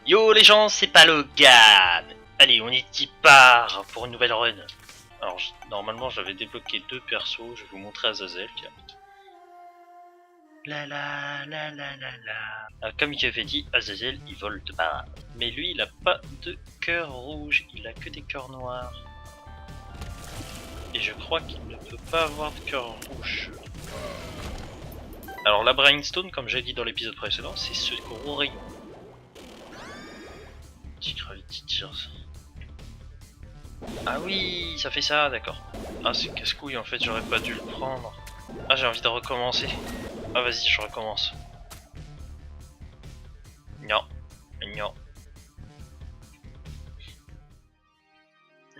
Yo les gens, c'est pas Logan. Allez, on y part pour une nouvelle run. Alors, normalement, j'avais débloqué 2 persos. Je vais vous montrer Azazel. La la la la la la. Alors, comme il avait dit, Azazel, il vole de bas. Mais lui, il a pas de cœur rouge. Il a que des cœurs noirs. Et je crois qu'il ne peut pas avoir de cœur rouge. Alors, la Brainstone, comme j'ai dit dans l'épisode précédent, c'est ce gros rayon. Gravity Tears. Ah oui, ça fait ça, d'accord. Ah, c'est casse-couille en fait, j'aurais pas dû le prendre. Ah, j'ai envie de recommencer. Ah, vas-y, je recommence. Non, non.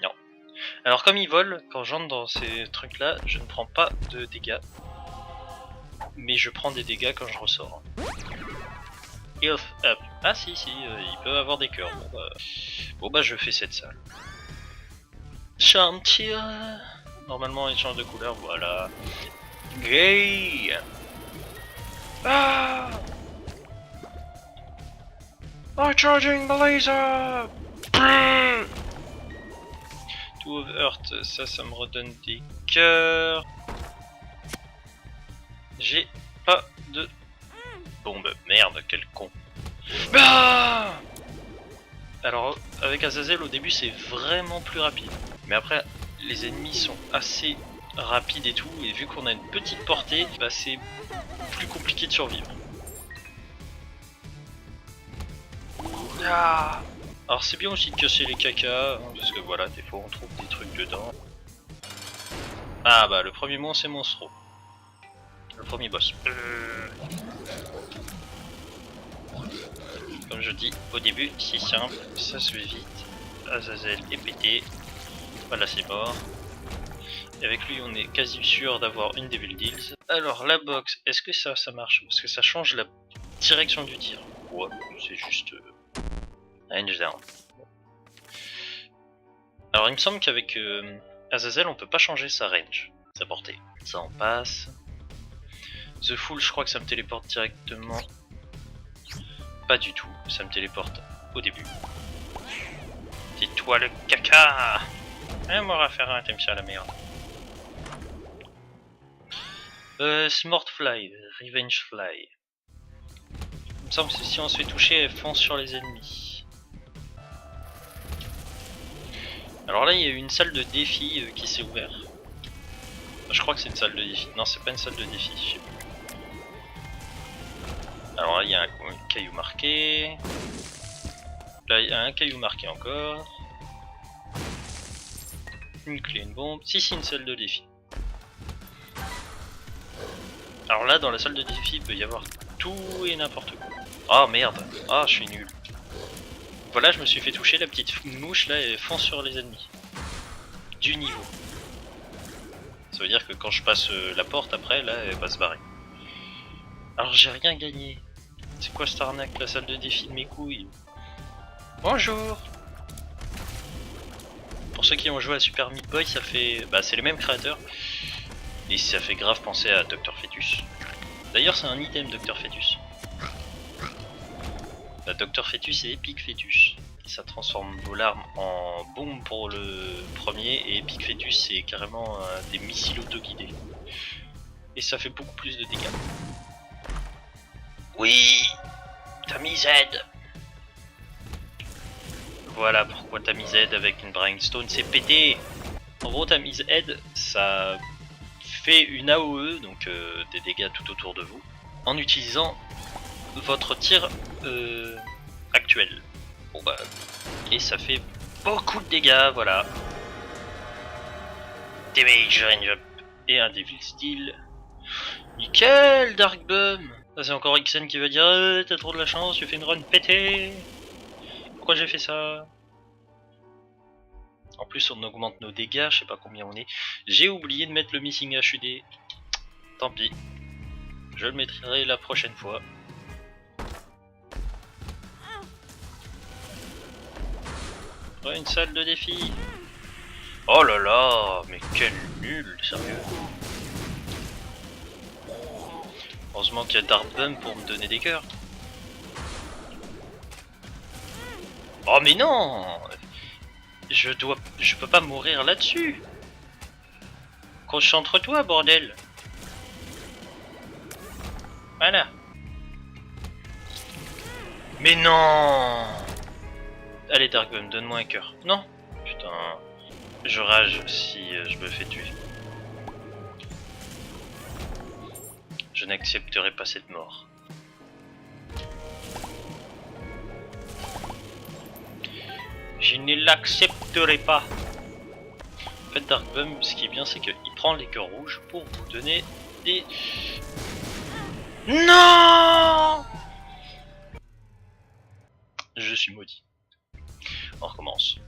Non. Alors, comme il vole, quand j'entre dans ces trucs-là, je ne prends pas de dégâts. Mais je prends des dégâts quand je ressors. Health up. Ah, si, il peut avoir des cœurs. Bon, bah, je fais cette salle. Chantier. Normalement il change de couleur, voilà. Gay. Ah. I'm charging the laser. Two of Earth, ça me redonne des cœurs. J'ai pas de bombe. Merde, quel con. Ah. Alors avec Azazel au début c'est vraiment plus rapide. Mais après les ennemis sont assez rapides et tout, et vu qu'on a une petite portée, bah c'est plus compliqué de survivre. Ah. Alors c'est bien aussi de casser les cacas, hein, parce que voilà, des fois on trouve des trucs dedans. Ah bah le premier monstre c'est Monstro. Le premier boss. Comme je dis au début, c'est simple, ça se fait vite. Azazel est pété. Voilà, c'est mort. Et avec lui, on est quasi sûr d'avoir une Devil Deals. Alors, la box, est-ce que ça marche? Parce que ça change la direction du tir. Ouais, c'est juste range down. Alors, il me semble qu'avec Azazel, on peut pas changer sa range, sa portée. Ça en passe. The Fool, je crois que ça me téléporte directement. Pas du tout, ça me téléporte au début. C'est toi le caca! Moi, Raphaël, t'aimes ça la merde. Smart Fly, Revenge Fly. Il me semble que si on se fait toucher, elle fonce sur les ennemis. Alors là, il y a eu une salle de défi qui s'est ouverte. Je crois que c'est une salle de défi. Non, c'est pas une salle de défi, je sais plus. Alors là, il y a un caillou marqué. Là, il y a un caillou marqué encore. Une clé, une bombe. Si, c'est une salle de défi. Alors là, dans la salle de défi, il peut y avoir tout et n'importe quoi. Oh merde. Ah, je suis nul. Voilà, je me suis fait toucher, la petite mouche là, elle fonce sur les ennemis. Du niveau. Ça veut dire que quand je passe la porte, après, là, elle va se barrer. Alors j'ai rien gagné. C'est quoi cette arnaque, la salle de défi de mes couilles? Bonjour. Pour ceux qui ont joué à Super Meat Boy, ça fait... Bah c'est les mêmes créateurs. Et ça fait grave penser à Dr Fetus. D'ailleurs c'est un item Dr Fetus. Bah, Dr Fetus et Epic Fetus. Et ça transforme vos larmes en bombe pour le premier. Et Epic Fetus c'est carrément des missiles auto-guidés. Et ça fait beaucoup plus de dégâts. Oui, t'as mis Z. Voilà pourquoi t'as mis Z avec une Brainstone, c'est pété. En gros, t'as mis Z, ça fait une AOE, donc des dégâts tout autour de vous, en utilisant votre tir actuel. Bon bah, et ça fait beaucoup de dégâts, voilà. Damage, range up et un Devil Steel. Nickel, Dark Bum. Ça c'est encore Ixen qui va dire t'as trop de la chance, tu fais une run pétée. Pourquoi j'ai fait ça? En plus on augmente nos dégâts, je sais pas combien on est. J'ai oublié de mettre le Missing HUD. Tant pis. Je le mettrai la prochaine fois. Ouais, une salle de défi. Oh là là, mais quel nul, sérieux. Heureusement qu'il y a Dark Bum pour me donner des cœurs. Oh mais non! Je peux pas mourir là-dessus! Concentre-toi, bordel! Voilà! Mais non! Allez Darkbum, donne-moi un cœur. Non! Putain, je rage si je me fais tuer. Je n'accepterai pas cette mort. Je ne l'accepterai pas. En fait, Darkbum, ce qui est bien, c'est qu'il prend les cœurs rouges pour vous donner des... Non! Je suis maudit. On recommence.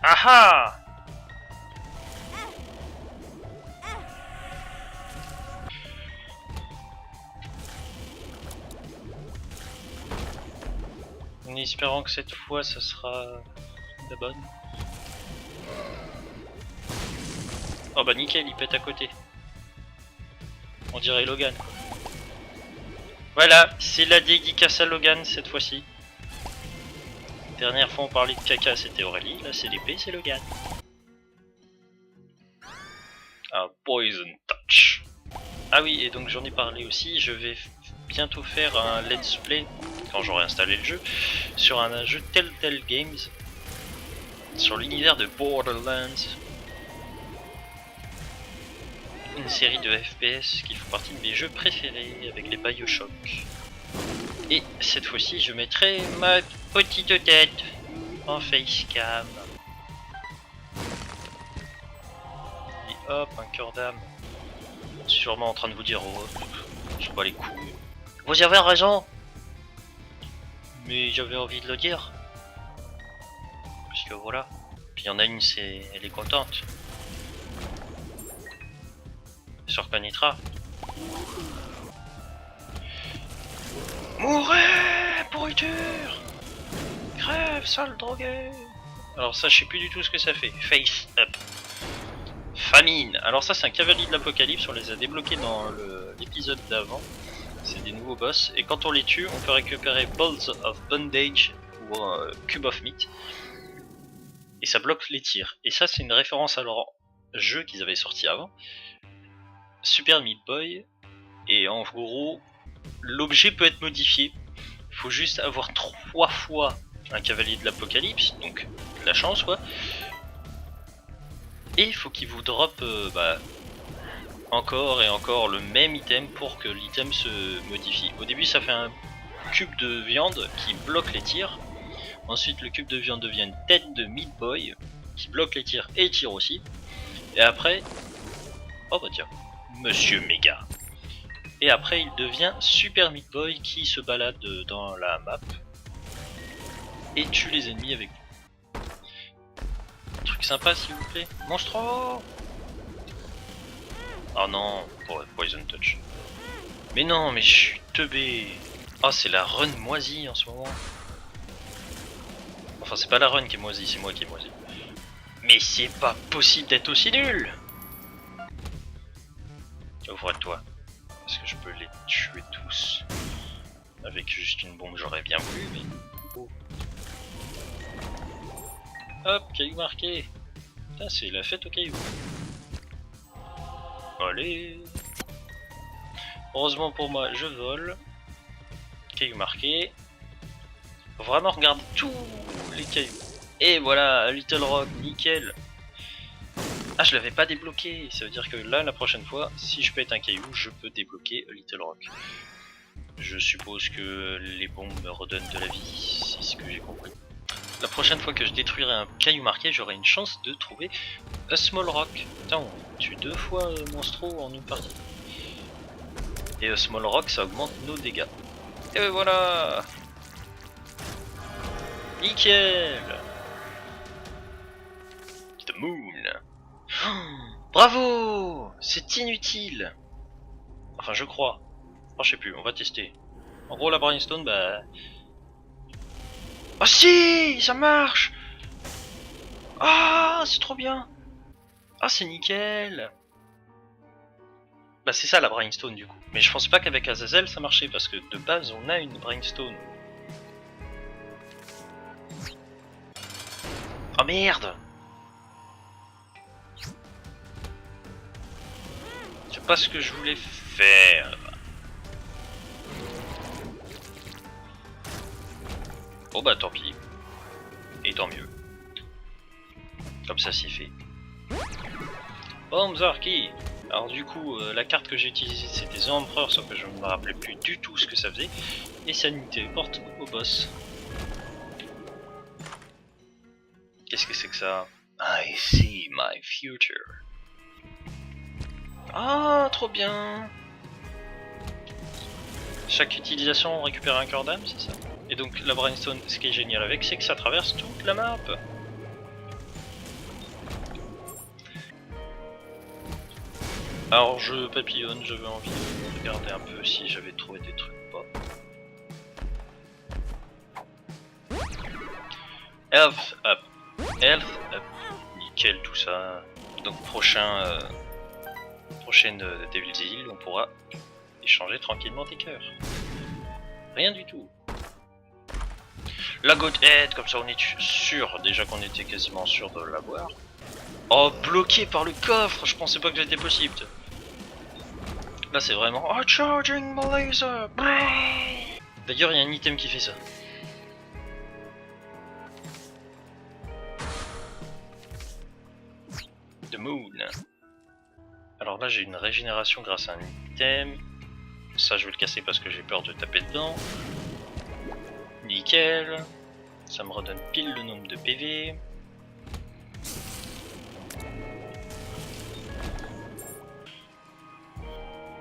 Ah ah! En espérant que cette fois, ça sera la bonne. Oh bah nickel, il pète à côté. On dirait Logan. Voilà, c'est la dédicace à Logan cette fois-ci. Dernière fois on parlait de caca, c'était Aurélie, là c'est l'épée, c'est Logan. Un Poison Touch. Ah oui, et donc j'en ai parlé aussi, je vais bientôt faire un let's play, quand j'aurai installé le jeu, sur un jeu Telltale Games, sur l'univers de Borderlands. Une série de FPS qui font partie de mes jeux préférés avec les Bioshock. Et cette fois-ci, je mettrai ma petite tête en facecam. Et hop, un cœur d'âme. Sûrement en train de vous dire, oh, je bats les couilles. Vous avez raison. Mais j'avais envie de le dire. Parce que voilà. Puis il y en a une, elle est contente. Elle se reconnaîtra. Mourez, pourriture! Crève, sale drogué! Alors ça, je sais plus du tout ce que ça fait. Face up. Famine. Alors ça, c'est un cavalier de l'apocalypse. On les a débloqués dans l'épisode d'avant. C'est des nouveaux boss. Et quand on les tue, on peut récupérer Balls of Bondage ou Cube of Meat. Et ça bloque les tirs. Et ça, c'est une référence à leur jeu qu'ils avaient sorti avant. Super Meat Boy. Et en gros, l'objet peut être modifié. Il faut juste avoir 3 fois un cavalier de l'apocalypse, donc de la chance quoi. Et il faut qu'il vous drop encore et encore le même item pour que l'item se modifie. Au début ça fait un cube de viande qui bloque les tirs. Ensuite le cube de viande devient une tête de Meat Boy qui bloque les tirs et tire aussi. Et après, oh bah tiens, Monsieur Méga. Et après il devient Super Meat Boy qui se balade dans la map et tue les ennemis avec vous. Un truc sympa s'il vous plaît. Monstro! Oh non, Poison Touch. Mais non, mais je suis teubé. Oh, c'est la run moisie en ce moment. Enfin, c'est pas la run qui est moisie, c'est moi qui est moisi. Mais c'est pas possible d'être aussi nul! Ouvre-toi. Est-ce que je peux les tuer tous? Avec juste une bombe, j'aurais bien voulu, mais... Oh. Hop, caillou marqué. Putain, c'est la fête au caillou. Allez. Heureusement pour moi, je vole. Caillou marqué. Faut vraiment regarder tous les cailloux. Et voilà, Little Rock, nickel. Ah, je l'avais pas débloqué. Ça veut dire que là, la prochaine fois, si je pète un caillou, je peux débloquer Little Rock. Je suppose que les bombes me redonnent de la vie, c'est ce que j'ai compris. La prochaine fois que je détruirai un caillou marqué, j'aurai une chance de trouver un Small Rock. Putain, on tue 2 fois Monstro en une partie. Et un Small Rock, ça augmente nos dégâts. Et voilà! Nickel! The Moon! Oh, bravo! C'est inutile! Enfin, je crois. Oh, je sais plus, on va tester. En gros, la Brimstone, bah... Ah si! Ça marche! Ah, c'est trop bien! Ah, c'est nickel! Bah, c'est ça la Brimstone du coup. Mais je pense pas qu'avec Azazel ça marchait parce que de base, on a une Brimstone. Oh merde! C'est pas ce que je voulais faire. Bon bah tant pis. Et tant mieux. Comme ça c'est fait. Bon Zarki. Alors du coup, la carte que j'ai utilisée c'était The Emperor, sauf que je ne me rappelais plus du tout ce que ça faisait. Et ça nous téléporte au boss. Qu'est-ce que c'est que ça? I see my future. Ah, trop bien! Chaque utilisation on récupère un cœur d'âme, c'est ça? Et donc la Brainstone, ce qui est génial avec, c'est que ça traverse toute la map. Alors je papillonne, j'avais envie de regarder un peu si j'avais trouvé des trucs ou pas. Health up. Health up. Nickel tout ça. Donc prochaine Devil's Hill, on pourra échanger tranquillement des cœurs. Rien du tout. La Godhead, comme ça on est sûr, déjà qu'on était quasiment sûr de l'avoir. Oh, bloqué par le coffre, je pensais pas que c'était possible. Là c'est vraiment... Oh, charging my laser. D'ailleurs il y a un item qui fait ça. The Moon. Alors là j'ai une régénération grâce à un item. Ça je vais le casser parce que j'ai peur de taper dedans. Nickel. Ça me redonne pile le nombre de PV.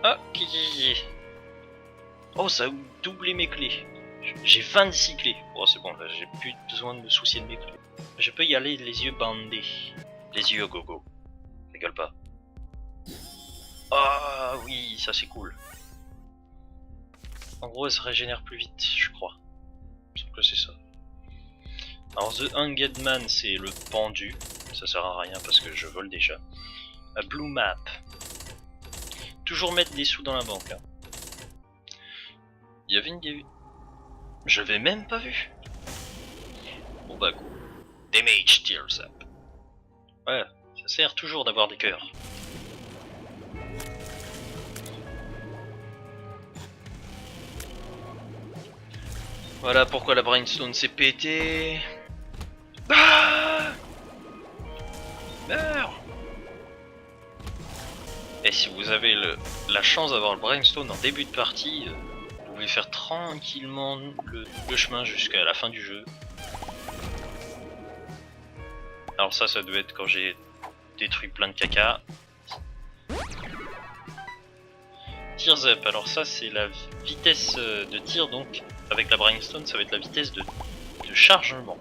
Ah, oh, ça a doublé mes clés. J'ai 26 clés. Oh, c'est bon, là, j'ai plus besoin de me soucier de mes clés. Je peux y aller les yeux bandés. Les yeux gogo. Rigole pas. Ah oui, ça c'est cool. En gros, elle se régénère plus vite, je crois. Je pense que c'est ça. Alors, The Hanged Man, c'est le pendu. Ça sert à rien parce que je vole déjà. A Blue Map. Toujours mettre des sous dans la banque. Hein. Il y avait une... Je l'avais même pas vu. Bon bah cool. Damage Tears Up. Ouais, ça sert toujours d'avoir des cœurs. Voilà pourquoi la Brainstone s'est pétée. Ah, meurs. Et si vous avez la chance d'avoir le Brainstone en début de partie, vous pouvez faire tranquillement le chemin jusqu'à la fin du jeu. Alors ça doit être quand j'ai détruit plein de caca. Tears Up, alors ça c'est la vitesse de tir, donc avec la Brainstone ça va être la vitesse de chargement.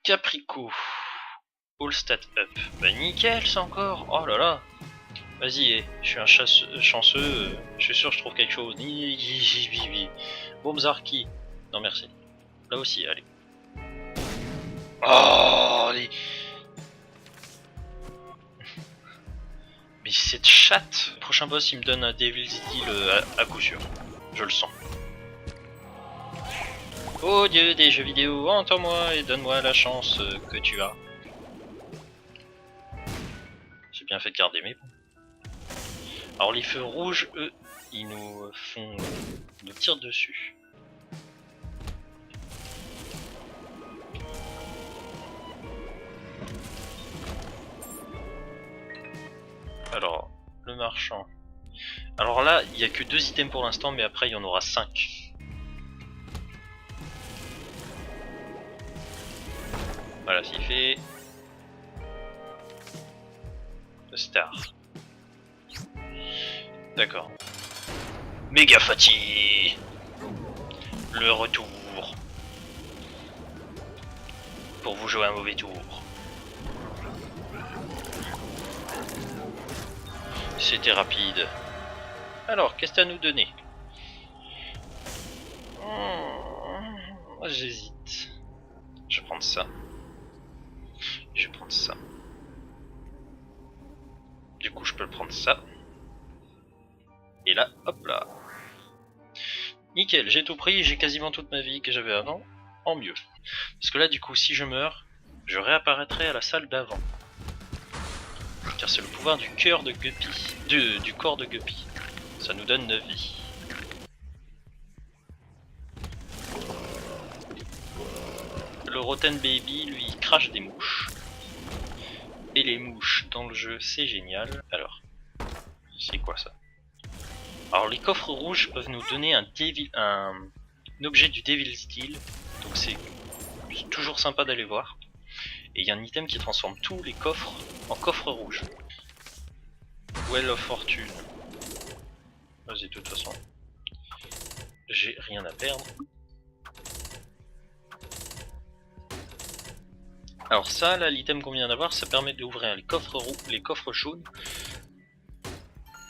Caprico. All stat up. Bah nickel ça encore. Oh là là. Vas-y, je suis un chanceux, je suis sûr que je trouve quelque chose. Bon Zarki. Non merci. Là aussi, allez. Oh allez. Mais cette chatte. Le prochain boss il me donne un Devil's Hill à coup sûr. Je le sens. Oh Dieu des jeux vidéo, entends-moi et donne-moi la chance que tu as. J'ai bien fait de garder mes points. Alors les feux rouges, eux, ils nous tirent dessus. Alors, le marchand. Alors là, il n'y a que 2 items pour l'instant, mais après il y en aura 5. Voilà, c'est fait. Le star. D'accord. Méga fatigue. Le retour. Pour vous jouer un mauvais tour. C'était rapide. Alors, qu'est-ce que t'as à nous donner? J'hésite. Je vais prendre ça. Je vais prendre ça. Du coup, je peux prendre ça. Et là, hop là. Nickel, j'ai tout pris, j'ai quasiment toute ma vie que j'avais avant. en mieux. Parce que là, du coup, si je meurs, je réapparaîtrai à la salle d'avant. Car c'est le pouvoir du cœur de Guppy. Du corps de Guppy. Ça nous donne 9 vies. Le Rotten Baby, lui, crache des mouches. Et les mouches dans le jeu, c'est génial. Alors, c'est quoi ça? Alors, les coffres rouges peuvent nous donner un objet du Devil Steel. Donc c'est toujours sympa d'aller voir. Et il y a un item qui transforme tous les coffres en coffres rouges. Well of Fortune. Vas-y, de toute façon, j'ai rien à perdre. Alors ça, là, l'item qu'on vient d'avoir, ça permet d'ouvrir les coffres les coffres jaunes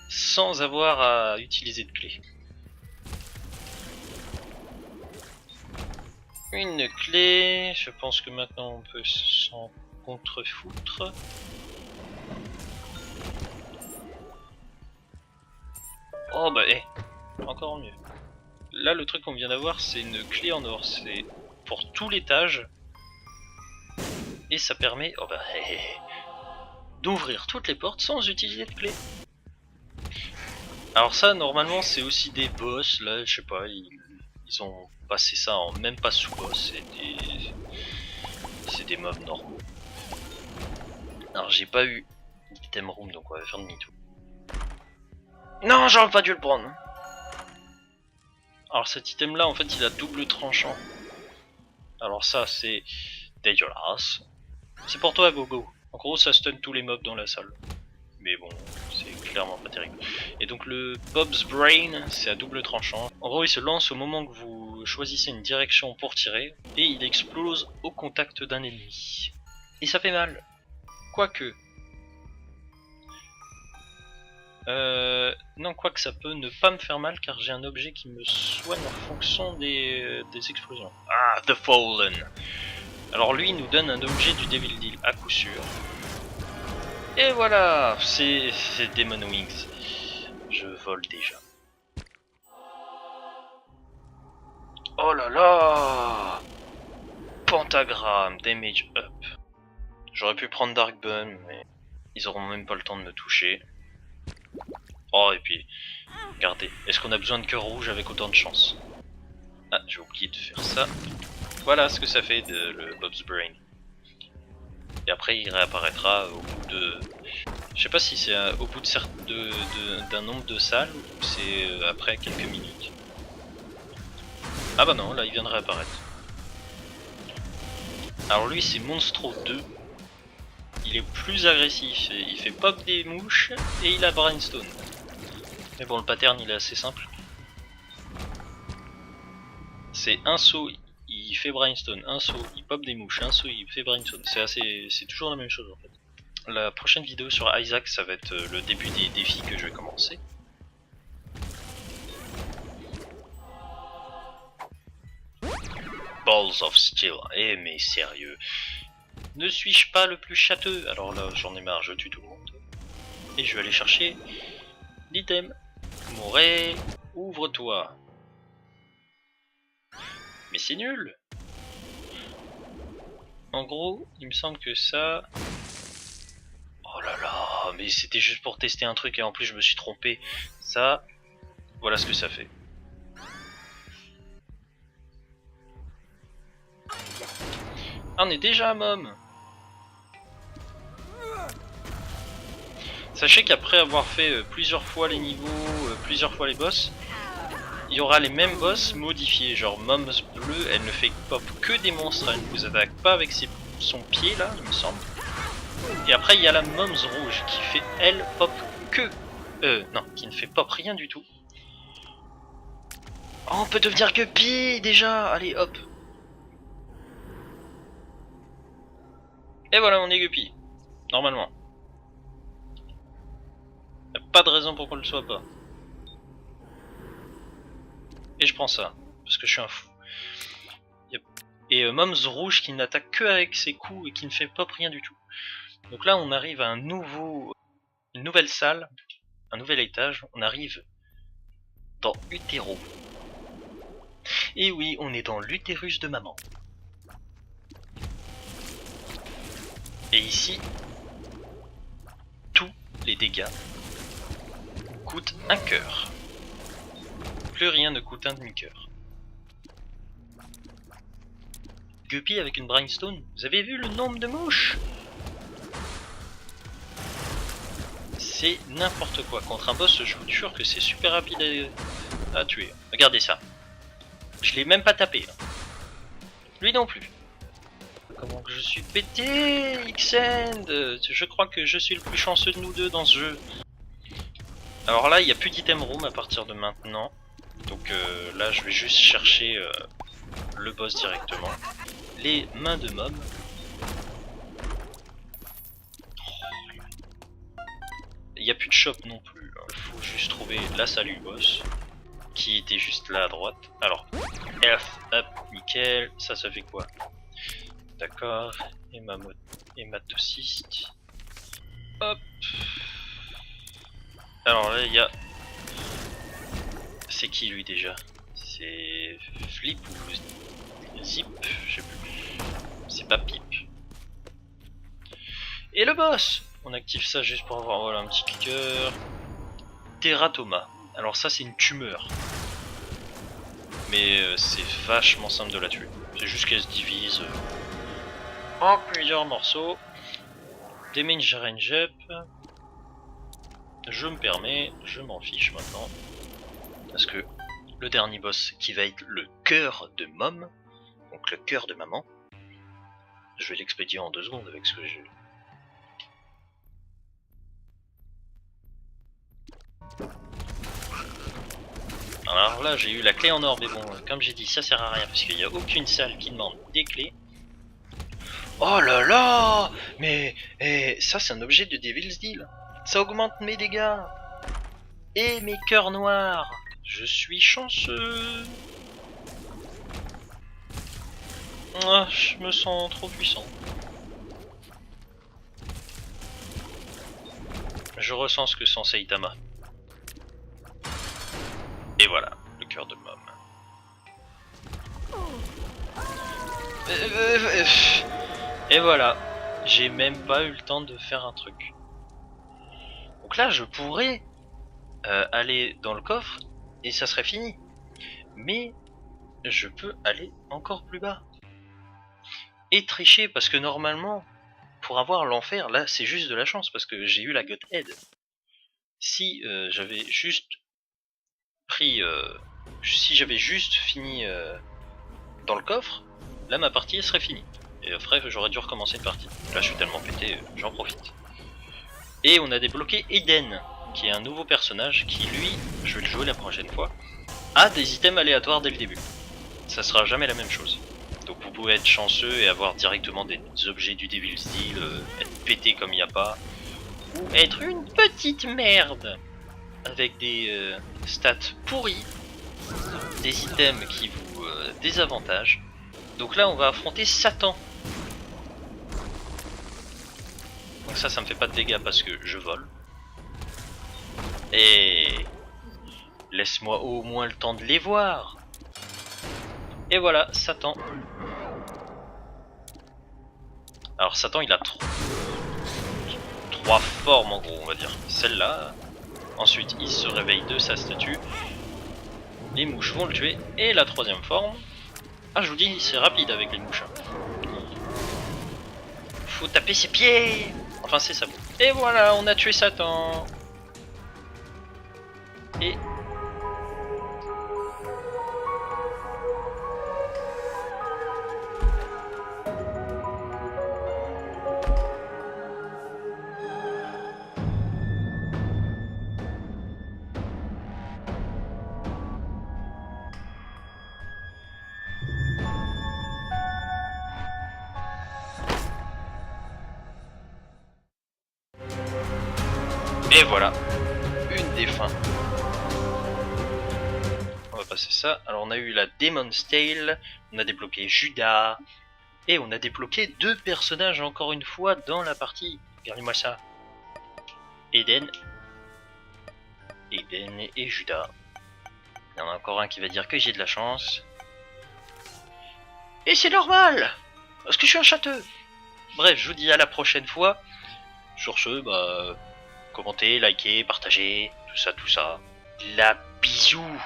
sans avoir à utiliser de clé. Une clé, je pense que maintenant on peut s'en contrefoutre. Oh bah encore mieux. Là le truc qu'on vient d'avoir c'est une clé en or, c'est pour tout l'étage. Et ça permet d'ouvrir toutes les portes sans utiliser de clé. Alors ça normalement c'est aussi des boss, là je sais pas, ils ont passé ça en même pas sous-boss, c'est des mobs normaux. Alors j'ai pas eu l'item room donc on va faire demi-tour. Non, j'aurais pas dû le prendre. Alors cet item là en fait il a double tranchant. Alors ça c'est dégueulasse. C'est pour toi Gogo. En gros ça stun tous les mobs dans la salle. Mais bon, c'est clairement pas terrible. Et donc le Bob's Brain, c'est à double tranchant. En gros il se lance au moment que vous choisissez une direction pour tirer. Et il explose au contact d'un ennemi. Et ça fait mal. Quoique... non, quoique ça peut ne pas me faire mal car j'ai un objet qui me soigne en fonction des explosions. Ah, The Fallen. Alors lui il nous donne un objet du Devil Deal à coup sûr. Et voilà, c'est Demon Wings. Je vole déjà. Oh là là, Pentagramme, damage up. J'aurais pu prendre Dark Bun, mais ils auront même pas le temps de me toucher. Oh, et puis, regardez, est-ce qu'on a besoin de cœur rouge avec autant de chance? Ah, j'ai oublié de faire ça. Voilà ce que ça fait le Bob's Brain. Et après, il réapparaîtra au bout de... Je sais pas si c'est au bout d'un nombre de salles ou c'est après quelques minutes. Ah bah non, là il vient de réapparaître. Alors lui c'est Monstro 2. Il est plus agressif, il fait pop des mouches et il a Brainstone. Mais bon le pattern il est assez simple. C'est un saut, il fait Brainstone, un saut, il pop des mouches, un saut, il fait Brainstone. C'est toujours la même chose en fait. La prochaine vidéo sur Isaac ça va être le début des défis que je vais commencer. Balls of Steel, eh mais sérieux. Ne suis-je pas le plus châteux? Alors là j'en ai marre, je tue tout le monde. Et je vais aller chercher l'item. Moret, ouvre-toi. Mais c'est nul. En gros, il me semble que ça... Oh là là, mais c'était juste pour tester un truc et en plus je me suis trompé. Ça, voilà ce que ça fait. Ah, on est déjà à Mom. Sachez qu'après avoir fait plusieurs fois les niveaux, plusieurs fois les boss, il y aura les mêmes boss modifiés. Genre Mom's Bleu, elle ne fait pop que des monstres, elle ne vous attaque pas avec son pied là, il me semble. Et après il y a la Mom's Rouge qui fait elle pop que... non, qui ne fait pop rien du tout. Oh, on peut devenir Guppy déjà. Allez hop. Et voilà, on est Guppy. Normalement. Y'a pas de raison pour qu'on le soit pas. Et je prends ça, parce que je suis un fou. Et Mom's Rouge qui n'attaque que avec ses coups et qui ne fait pop rien du tout. Donc là on arrive à une nouvelle salle, un nouvel étage, on arrive dans Utéro. Et oui, on est dans l'utérus de maman. Et ici, tous les dégâts coûtent un cœur. Plus rien ne coûte un demi-cœur. Guppy avec une Brimstone, vous avez vu le nombre de mouches? C'est n'importe quoi. Contre un boss, je vous jure que c'est super rapide à tuer. Regardez ça. Je l'ai même pas tapé. Là. Lui non plus. Comment que je suis pété, Xend. Je crois que je suis le plus chanceux de nous deux dans ce jeu. Alors là, il n'y a plus d'item room à partir de maintenant. Donc là, je vais juste chercher le boss directement. Les mains de mob. Il n'y a plus de shop non plus. Il faut juste trouver la salut boss. Qui était juste là à droite. Alors, health up, nickel. Ça fait quoi? D'accord. Hématocyste. Hop. Alors là, il y a... C'est qui lui déjà? C'est Flip ou Zip? Je sais plus. C'est pas Pip. Et le boss! On active ça juste pour avoir voilà, un petit cœur. Teratoma. Alors ça c'est une tumeur. Mais c'est vachement simple de la tuer. C'est juste qu'elle se divise en plusieurs morceaux. Damage range up. Je me permets, je m'en fiche maintenant. Parce que le dernier boss qui va être le cœur de Mom, donc le cœur de maman, je vais l'expédier en 2 secondes avec ce que j'ai. Alors là j'ai eu la clé en or, mais bon, comme j'ai dit, ça sert à rien parce qu'il n'y a aucune salle qui demande des clés. Oh là là! Mais ça c'est un objet de Devil's Deal. Ça augmente mes dégâts. Et mes cœurs noirs. Je suis chanceux. Ah, je me sens trop puissant. Je ressens ce que sent Saitama. Et voilà, le cœur de Mom. Et voilà, j'ai même pas eu le temps de faire un truc. Donc là, je pourrais aller dans le coffre et ça serait fini. Mais je peux aller encore plus bas. Et tricher parce que normalement, pour avoir l'enfer, là, c'est juste de la chance parce que j'ai eu la Godhead. Si j'avais juste pris... si j'avais juste fini dans le coffre, là ma partie serait finie. Et bref, j'aurais dû recommencer une partie. Là je suis tellement pété, j'en profite. Et on a débloqué Eden, qui est un nouveau personnage qui lui, je vais le jouer la prochaine fois, a des items aléatoires dès le début. Ça sera jamais la même chose. Donc vous pouvez être chanceux et avoir directement des objets du Devil's Deal, être pété comme il n'y a pas, ou être une petite merde avec des stats pourries, des items qui vous désavantagent. Donc là on va affronter Satan. Donc ça me fait pas de dégâts parce que je vole. Et laisse-moi au moins le temps de les voir. Et voilà, Satan. Alors Satan il a 3 formes en gros on va dire. Celle-là. Ensuite il se réveille de sa statue. Les mouches vont le tuer. Et la 3e forme. Ah je vous dis c'est rapide avec les mouches. Faut taper ses pieds. Enfin c'est ça. Et voilà on a tué Satan. Et... Et voilà, une des fins. On va passer ça. Alors on a eu la Demon's Tale, on a débloqué Judas, et on a débloqué 2 personnages encore une fois dans la partie. Regardez-moi ça. Eden et Judas. Il y en a encore un qui va dire que j'ai de la chance. Et c'est normal, parce que je suis un châteux. Bref, je vous dis à la prochaine fois. Sur ce, bah, commentez, likez, partagez, tout ça, tout ça. La bisous.